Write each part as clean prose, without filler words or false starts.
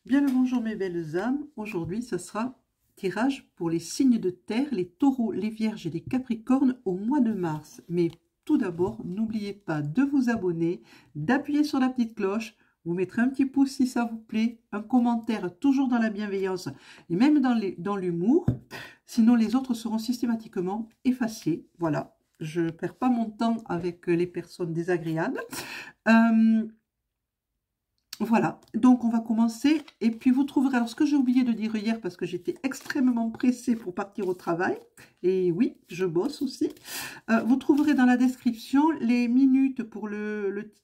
Bien le bonjour mes belles âmes, aujourd'hui ce sera tirage pour les signes de terre, les taureaux, les vierges et les capricornes au mois de mars. Mais tout d'abord, n'oubliez pas de vous abonner, d'appuyer sur la petite cloche, vous mettrez un petit pouce si ça vous plaît, un commentaire toujours dans la bienveillance et même dans l'humour, sinon les autres seront systématiquement effacés. Voilà, je ne perds pas mon temps avec les personnes désagréables. Voilà, donc on va commencer et puis vous trouverez, alors ce que j'ai oublié de dire hier parce que j'étais extrêmement pressée pour partir au travail, et oui, je bosse aussi, vous trouverez dans la description les minutes pour alors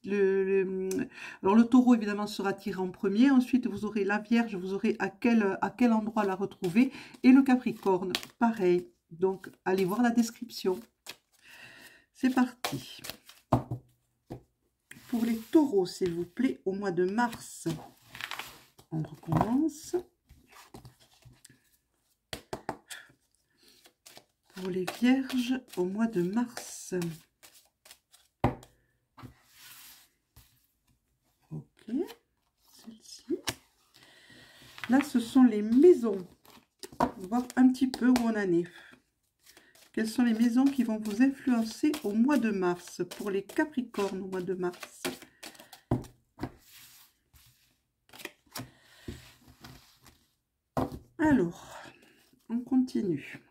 le taureau évidemment sera tiré en premier, ensuite vous aurez la vierge, vous aurez à quel endroit la retrouver, et le capricorne, pareil, donc allez voir la description. C'est parti. Pour les taureaux, s'il vous plaît, au mois de mars, on recommence. Pour les vierges, au mois de mars. Ok, celle-ci. Là, ce sont les maisons. On va voir un petit peu où on en est. Quelles sont les maisons qui vont vous influencer au mois de mars, pour les capricornes au mois de mars? Alors, on continue.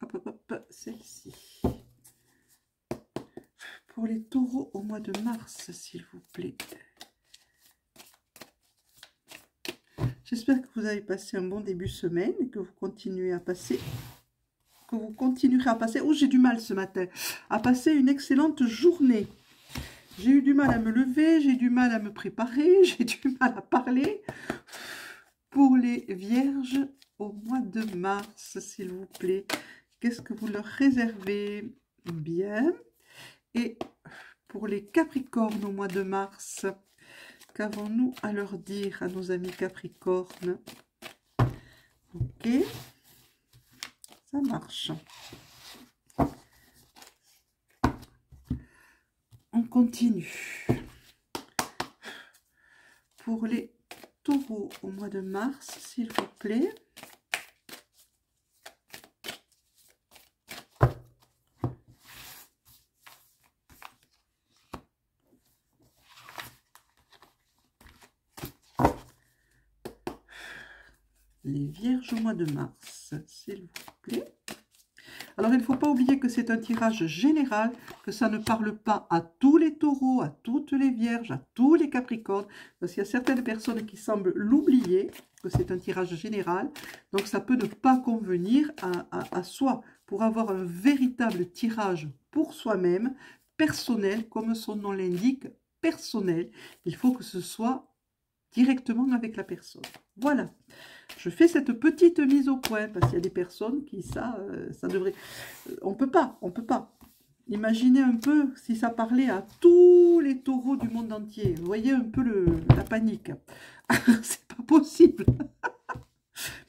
Hop, hop, hop, celle-ci. Pour les taureaux au mois de mars, s'il vous plaît. J'espère que vous avez passé un bon début de semaine et que vous continuez à passer, oh j'ai du mal ce matin, à passer une excellente journée. J'ai eu du mal à me lever, j'ai du mal à me préparer, j'ai du mal à parler. Pour les vierges au mois de mars, s'il vous plaît, qu'est-ce que vous leur réservez? Bien. Et pour les capricornes au mois de mars, qu'avons-nous à leur dire à nos amis capricornes? Ok, ça marche. On continue. Pour les taureaux au mois de mars, s'il vous plaît. Les vierges au mois de mars, s'il vous plaît. Alors, il ne faut pas oublier que c'est un tirage général, que ça ne parle pas à tous les taureaux, à toutes les vierges, à tous les capricornes, parce qu'il y a certaines personnes qui semblent l'oublier, que c'est un tirage général, donc ça peut ne pas convenir à soi. Pour avoir un véritable tirage pour soi-même, personnel, comme son nom l'indique, personnel, il faut que ce soit directement avec la personne. Voilà. Je fais cette petite mise au point parce qu'il y a des personnes qui, ça devrait... on peut pas. Imaginez un peu si ça parlait à tous les taureaux du monde entier. Vous voyez un peu la panique. C'est pas possible.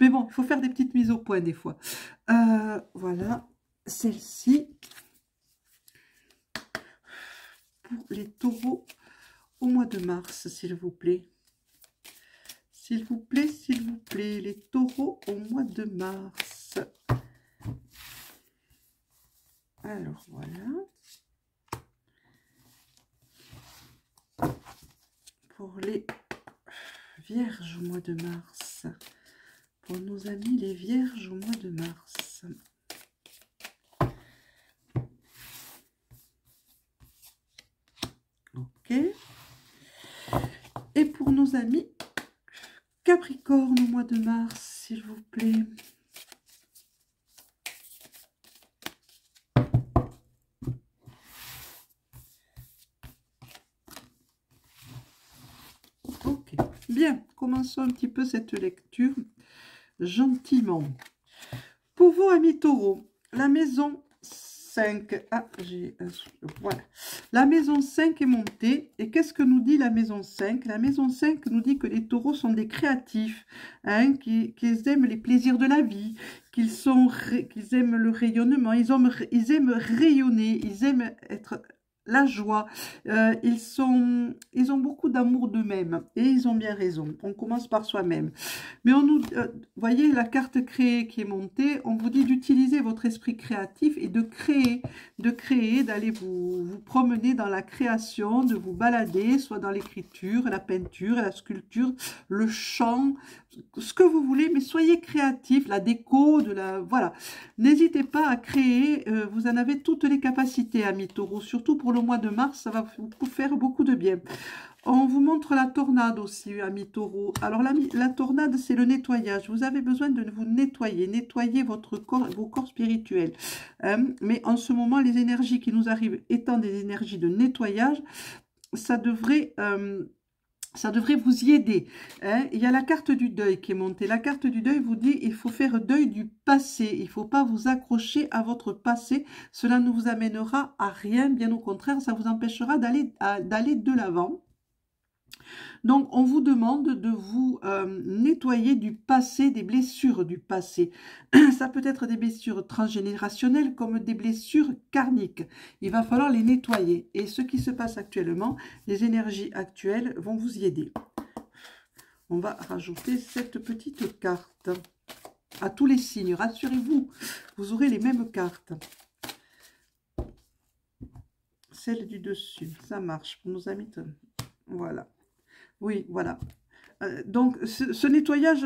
Mais bon, il faut faire des petites mises au point des fois. Voilà, celle-ci. Pour les taureaux au mois de mars, s'il vous plaît. S'il vous plaît, les taureaux au mois de mars. Alors, voilà. Pour les vierges au mois de mars. Pour nos amis les vierges au mois de mars. Ok. Et pour nos amis Capricorne au mois de mars, s'il vous plaît. Ok, bien, commençons un petit peu cette lecture gentiment. Pour vous, amis taureaux, la maison 5, voilà. La maison 5 est montée. Et qu'est-ce que nous dit la maison 5? La maison 5 nous dit que les taureaux sont des créatifs, hein, qu'ils aiment les plaisirs de la vie, qu'ils aiment le rayonnement, ils aiment rayonner, ils aiment être la joie. Ils ont beaucoup d'amour d'eux-mêmes et ils ont bien raison. On commence par soi-même. Mais on nous, voyez la carte créée qui est montée, on vous dit d'utiliser votre esprit créatif et de créer, d'aller vous promener dans la création, de vous balader, soit dans l'écriture, la peinture, la sculpture, le chant, ce que vous voulez, mais soyez créatif, la déco, voilà. N'hésitez pas à créer, vous en avez toutes les capacités, amis taureaux, surtout pour le mois de mars, ça va vous faire beaucoup de bien. On vous montre la tornade aussi, amis taureaux. Alors la tornade, c'est le nettoyage. Vous avez besoin de vous nettoyer votre corps, vos corps spirituels. Mais en ce moment, les énergies qui nous arrivent étant des énergies de nettoyage, ça devrait vous y aider. Il y a la carte du deuil qui est montée. La carte du deuil vous dit il faut faire deuil du passé. Il ne faut pas vous accrocher à votre passé. Cela ne vous amènera à rien. Bien au contraire, ça vous empêchera d'aller de l'avant. Donc, on vous demande de vous nettoyer du passé, des blessures du passé. Ça peut être des blessures transgénérationnelles comme des blessures karmiques. Il va falloir les nettoyer. Et ce qui se passe actuellement, les énergies actuelles vont vous y aider. On va rajouter cette petite carte à tous les signes. Rassurez-vous, vous aurez les mêmes cartes. Celle du dessus, ça marche pour nos amis. Voilà. Oui, voilà. Donc, ce nettoyage,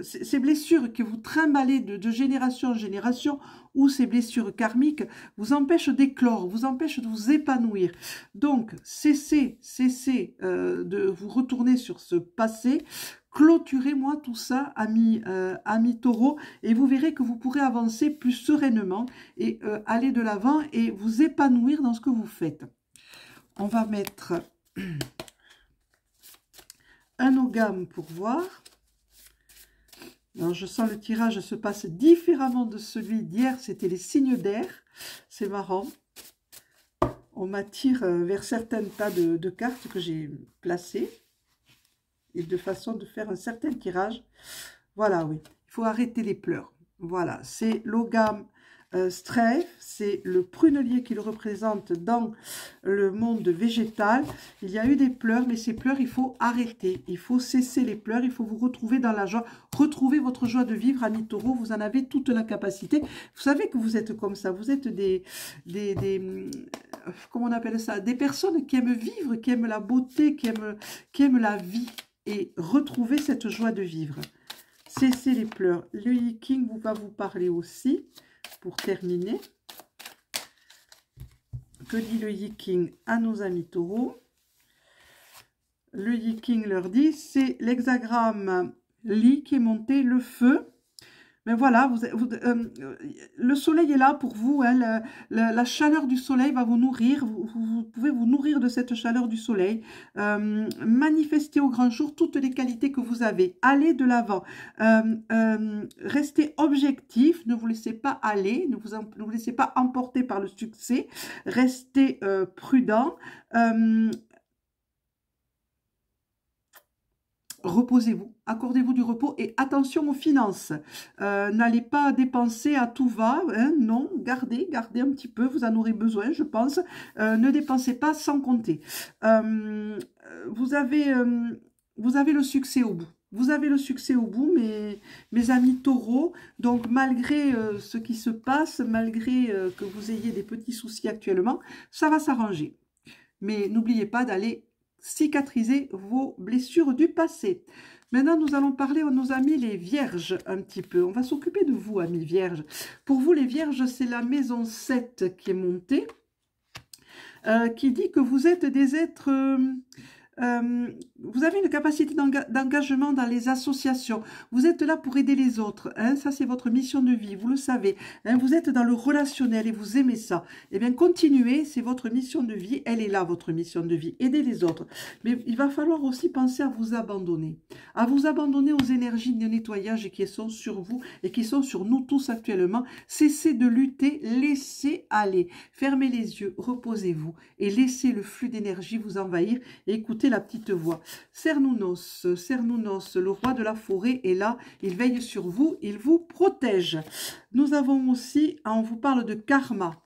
ces blessures que vous trimballez de génération en génération, ou ces blessures karmiques, vous empêchent d'éclore, vous empêchent de vous épanouir. Donc, cessez de vous retourner sur ce passé, clôturez-moi tout ça, amis taureaux, et vous verrez que vous pourrez avancer plus sereinement et aller de l'avant et vous épanouir dans ce que vous faites. On va mettre un ogame pour voir. Alors, je sens le tirage se passe différemment de celui d'hier, c'était les signes d'air. C'est marrant. On m'attire vers certains tas de cartes que j'ai placées. Et de façon de faire un certain tirage. Voilà, oui. Il faut arrêter les pleurs. Voilà, c'est l'ogame Streiff, c'est le prunelier qui le représente dans le monde végétal. Il y a eu des pleurs, mais ces pleurs, il faut arrêter. Il faut cesser les pleurs, il faut vous retrouver dans la joie. Retrouvez votre joie de vivre, amis taureaux, vous en avez toute la capacité. Vous savez que vous êtes comme ça, vous êtes comment on appelle ça? Des personnes qui aiment vivre, qui aiment la beauté, qui aiment la vie. Et retrouvez cette joie de vivre. Cessez les pleurs. Le Yi-King va vous parler aussi. Pour terminer, que dit le Yi-King à nos amis taureaux? Le Yi-King leur dit, c'est l'hexagramme Li qui est monté, le feu. Mais voilà, le soleil est là pour vous, hein, la chaleur du soleil va vous nourrir, vous pouvez vous nourrir de cette chaleur du soleil, manifester au grand jour toutes les qualités que vous avez, allez de l'avant, restez objectif, ne vous laissez pas aller, ne vous laissez pas emporter par le succès, restez prudent, reposez-vous, accordez-vous du repos et attention aux finances. N'allez pas dépenser à tout va, hein, non, gardez un petit peu, vous en aurez besoin, je pense. Ne dépensez pas sans compter. Vous avez le succès au bout. Vous avez le succès au bout, mes amis taureaux. Donc, malgré ce qui se passe, malgré que vous ayez des petits soucis actuellement, ça va s'arranger. Mais n'oubliez pas d'aller cicatriser vos blessures du passé. Maintenant, nous allons parler à nos amis les vierges un petit peu. On va s'occuper de vous, amis vierges. Pour vous, les vierges, c'est la maison 7 qui est montée, qui dit que vous êtes des êtres... vous avez une capacité d'engagement dans les associations. Vous êtes là pour aider les autres. Hein, ça, c'est votre mission de vie. Vous le savez. Hein, vous êtes dans le relationnel et vous aimez ça. Eh bien, continuez. C'est votre mission de vie. Elle est là, votre mission de vie. Aidez les autres. Mais il va falloir aussi penser à vous abandonner. À vous abandonner aux énergies de nettoyage qui sont sur vous et qui sont sur nous tous actuellement. Cessez de lutter. Laissez aller. Fermez les yeux. Reposez-vous. Et laissez le flux d'énergie vous envahir. Et écoutez la petite voix. Cernunnos, le roi de la forêt est là, il veille sur vous, il vous protège. Nous avons aussi, on vous parle de karma.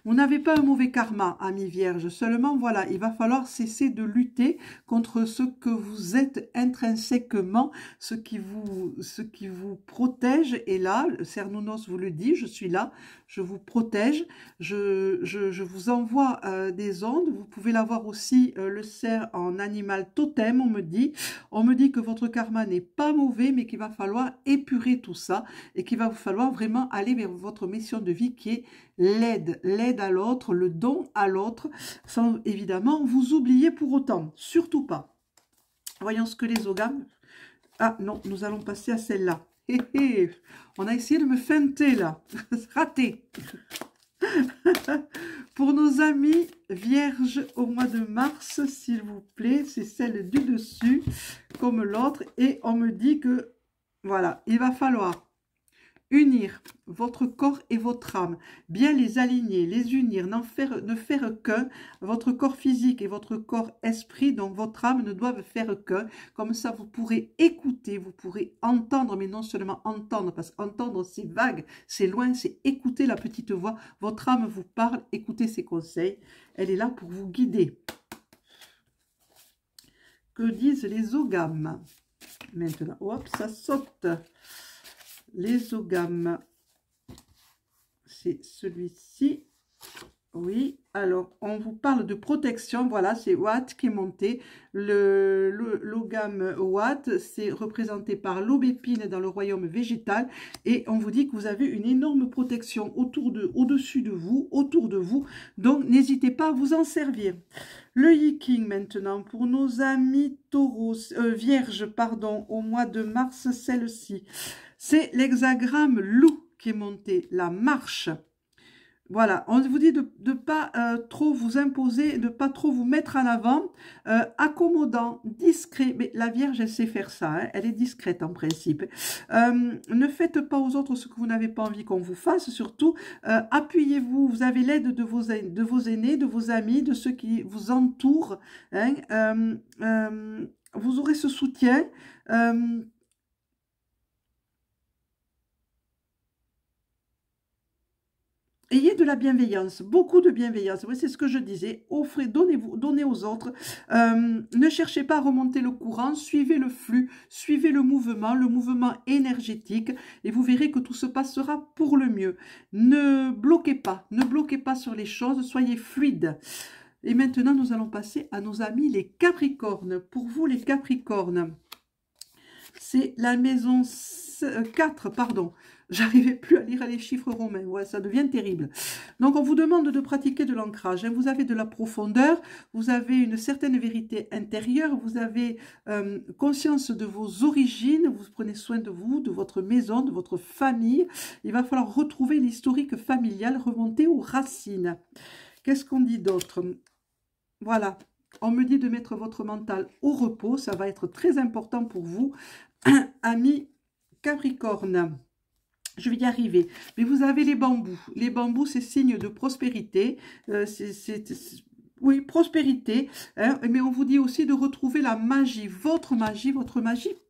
Vous n'avez pas un mauvais karma, amis vierges. Seulement, voilà, il va falloir cesser de lutter contre ce que vous êtes intrinsèquement, ce qui vous protège. Et là, Cernunnos vous le dit, je suis là, je vous protège, je vous envoie des ondes. Vous pouvez l'avoir aussi, le cerf en animal totem, on me dit. On me dit que votre karma n'est pas mauvais, mais qu'il va falloir épurer tout ça et qu'il va vous falloir vraiment aller vers votre mission de vie qui est l'aide à l'autre, le don à l'autre, sans évidemment vous oublier pour autant, surtout pas. Voyons ce que les ogames... Ah non, nous allons passer à celle-là. On a essayé de me feinter là, raté. Pour nos amis vierges au mois de mars, s'il vous plaît, c'est celle du dessus, comme l'autre. Et on me dit que, voilà, il va falloir unir votre corps et votre âme, bien les aligner, les unir, ne faire qu'un. Votre corps physique et votre corps esprit, donc votre âme, ne doivent faire qu'un. Comme ça, vous pourrez écouter, vous pourrez entendre, mais non seulement entendre, parce qu'entendre, c'est vague, c'est loin, c'est écouter la petite voix. Votre âme vous parle, écoutez ses conseils. Elle est là pour vous guider. Que disent les ogames? Maintenant, hop, ça saute. Les ogames, c'est celui-ci. Oui, alors on vous parle de protection. Voilà, c'est Watt qui est monté. L'ogame Watt, c'est représenté par l'aubépine dans le royaume végétal. Et on vous dit que vous avez une énorme protection au-dessus de vous, autour de vous. Donc, n'hésitez pas à vous en servir. Le Yiking maintenant, pour nos amis taureaux, vierges, pardon, au mois de mars, celle-ci. C'est l'hexagramme loup qui est monté, la marche. Voilà, on vous dit de ne pas trop vous imposer, de ne pas trop vous mettre en avant, accommodant, discret. Mais la Vierge, elle sait faire ça, hein, elle est discrète en principe. Ne faites pas aux autres ce que vous n'avez pas envie qu'on vous fasse, surtout. Appuyez-vous, vous avez l'aide de vos aînés, de vos amis, de ceux qui vous entourent. Hein, vous aurez ce soutien. Ayez de la bienveillance, beaucoup de bienveillance. Oui, c'est ce que je disais. Offrez, donnez aux autres. Ne cherchez pas à remonter le courant. Suivez le flux, suivez le mouvement énergétique. Et vous verrez que tout se passera pour le mieux. Ne bloquez pas sur les choses. Soyez fluide. Et maintenant, nous allons passer à nos amis les Capricornes. Pour vous, les Capricornes, c'est la maison 4, pardon. J'arrivais plus à lire les chiffres romains. Ouais, ça devient terrible. Donc, on vous demande de pratiquer de l'ancrage. Hein. Vous avez de la profondeur, vous avez une certaine vérité intérieure, vous avez conscience de vos origines, vous prenez soin de vous, de votre maison, de votre famille. Il va falloir retrouver l'historique familial, remonter aux racines. Qu'est-ce qu'on dit d'autre? Voilà. On me dit de mettre votre mental au repos. Ça va être très important pour vous, amis Capricorne. Je vais y arriver. Mais vous avez les bambous. Les bambous, c'est signe de prospérité. Oui, prospérité. Hein, mais on vous dit aussi de retrouver la magie, votre magie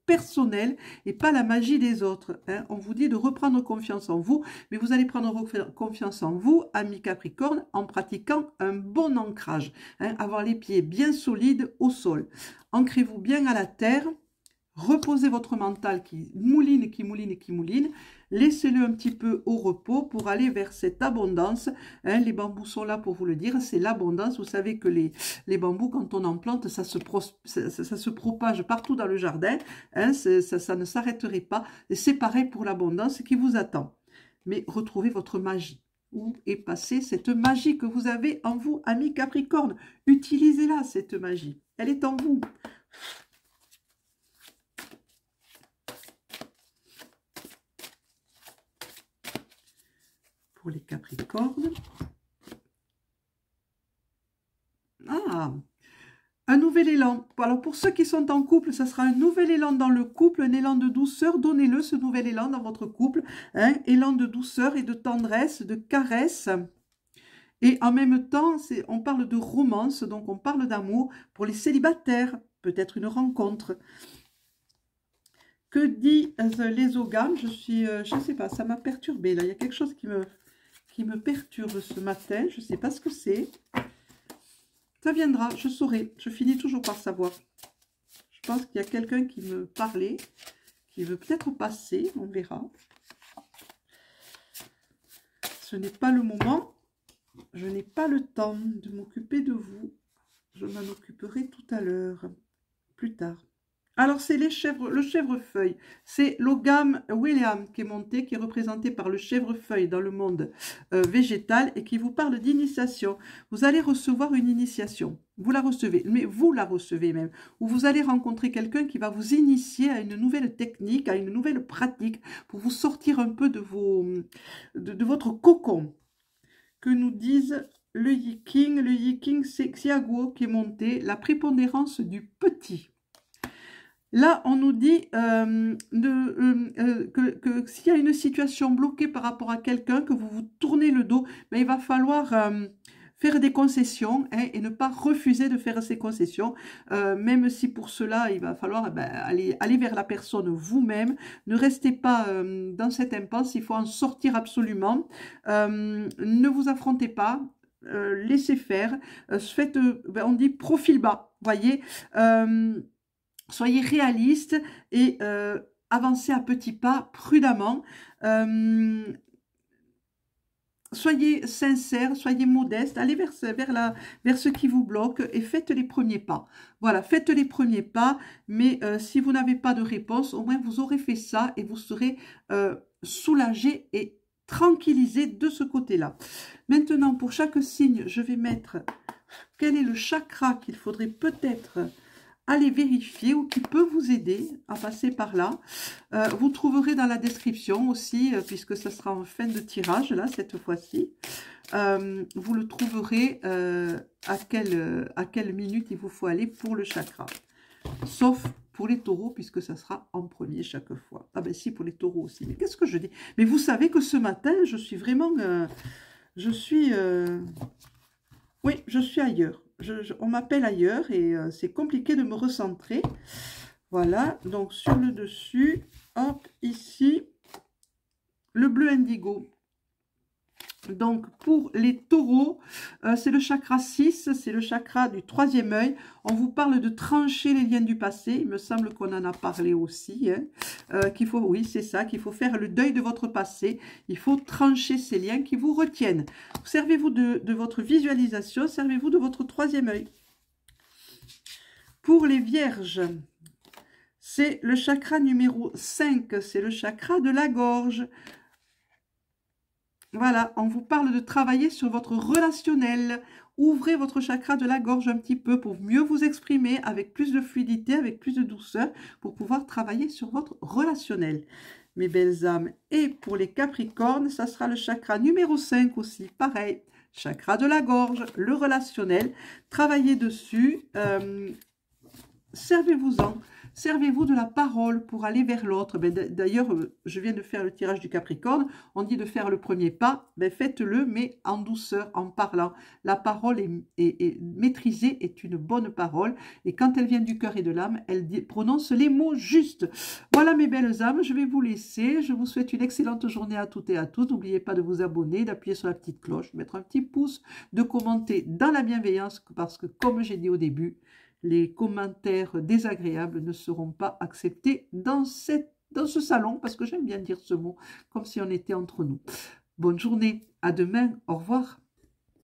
personnelle et pas la magie des autres. Hein. On vous dit de reprendre confiance en vous. Mais vous allez prendre confiance en vous, amis Capricorne, en pratiquant un bon ancrage. Hein, avoir les pieds bien solides au sol. Ancrez-vous bien à la terre. Reposez votre mental qui mouline, laissez-le un petit peu au repos pour aller vers cette abondance. Hein, les bambous sont là pour vous le dire, c'est l'abondance. Vous savez que les bambous, quand on en plante, ça se propage partout dans le jardin. Hein, ça ne s'arrêterait pas. Et c'est pareil pour l'abondance qui vous attend. Mais retrouvez votre magie. Où est passée cette magie que vous avez en vous, amis Capricorne? Utilisez-la, cette magie. Elle est en vous. Les Capricornes. Ah, un nouvel élan. Alors pour ceux qui sont en couple, ça sera un nouvel élan dans le couple, un élan de douceur. Donnez-le, ce nouvel élan dans votre couple. Hein, élan de douceur et de tendresse, de caresse. Et en même temps, on parle de romance, donc on parle d'amour. Pour les célibataires, peut-être une rencontre. Que dit les ogames? Je ne sais pas, ça m'a perturbée là. Il y a quelque chose qui qui me perturbe ce matin. Je ne sais pas ce que c'est. Ça viendra, je saurai. Je finis toujours par savoir. Je pense qu'il y a quelqu'un qui me parlait, qui veut peut-être passer. On verra. Ce n'est pas le moment. Je n'ai pas le temps de m'occuper de vous. Je m'en occuperai tout à l'heure, plus tard. Alors, c'est le chèvrefeuille. C'est l'Ogam William qui est monté, qui est représenté par le chèvrefeuille dans le monde végétal et qui vous parle d'initiation. Vous allez recevoir une initiation. Vous la recevez, mais vous la recevez même. Ou vous allez rencontrer quelqu'un qui va vous initier à une nouvelle technique, à une nouvelle pratique pour vous sortir un peu de votre cocon. Que nous disent le Yiking. Le Yiking, c'est Xiaguo qui est monté, la prépondérance du petit. Là, on nous dit que s'il y a une situation bloquée par rapport à quelqu'un, que vous vous tournez le dos, mais il va falloir faire des concessions et ne pas refuser de faire ces concessions, même si pour cela, il va falloir aller vers la personne vous-même. Ne restez pas dans cette impasse, il faut en sortir absolument. Ne vous affrontez pas. Laissez faire. Faites, on dit profil bas, voyez. Soyez réaliste et avancez à petits pas, prudemment. Soyez sincère, soyez modeste, allez vers ce qui vous bloque et faites les premiers pas. Voilà, faites les premiers pas, mais si vous n'avez pas de réponse, au moins vous aurez fait ça et vous serez soulagé et tranquillisé de ce côté-là. Maintenant, pour chaque signe, je vais mettre quel est le chakra qu'il faudrait peut-être allez vérifier ou qui peut vous aider à passer par là. Vous trouverez dans la description aussi, puisque ça sera en fin de tirage, là, cette fois-ci. Vous le trouverez à quelle minute il vous faut aller pour le chakra. Sauf pour les taureaux, puisque ça sera en premier chaque fois. Ah ben si, pour les taureaux aussi. Mais qu'est-ce que je dis? Mais vous savez que ce matin, je suis vraiment... oui, je suis ailleurs. On m'appelle ailleurs et c'est compliqué de me recentrer. Voilà, donc sur le dessus, hop, ici, le bleu indigo. Donc pour les taureaux, c'est le chakra 6, c'est le chakra du troisième œil. On vous parle de trancher les liens du passé. Il me semble qu'on en a parlé aussi. Hein, qu'il faut, oui, c'est ça, qu'il faut faire le deuil de votre passé. Il faut trancher ces liens qui vous retiennent. Servez-vous de votre visualisation, servez-vous de votre troisième œil. Pour les vierges, c'est le chakra numéro 5, c'est le chakra de la gorge. Voilà, on vous parle de travailler sur votre relationnel. Ouvrez votre chakra de la gorge un petit peu pour mieux vous exprimer avec plus de fluidité, avec plus de douceur, pour pouvoir travailler sur votre relationnel. Mes belles âmes. Et pour les capricornes, ça sera le chakra numéro 5 aussi. Pareil, chakra de la gorge, le relationnel. Travaillez dessus. Servez-vous-en. Servez-vous de la parole pour aller vers l'autre. D'ailleurs, je viens de faire le tirage du Capricorne. On dit de faire le premier pas. Faites-le, mais en douceur, en parlant. La parole est maîtrisée, est une bonne parole. Et quand elle vient du cœur et de l'âme, elle prononce les mots justes. Voilà mes belles âmes, je vais vous laisser. Je vous souhaite une excellente journée à toutes et à tous. N'oubliez pas de vous abonner, d'appuyer sur la petite cloche, de mettre un petit pouce, de commenter dans la bienveillance, parce que comme j'ai dit au début, les commentaires désagréables ne seront pas acceptés dans ce salon, parce que j'aime bien dire ce mot, comme si on était entre nous. Bonne journée, à demain, au revoir.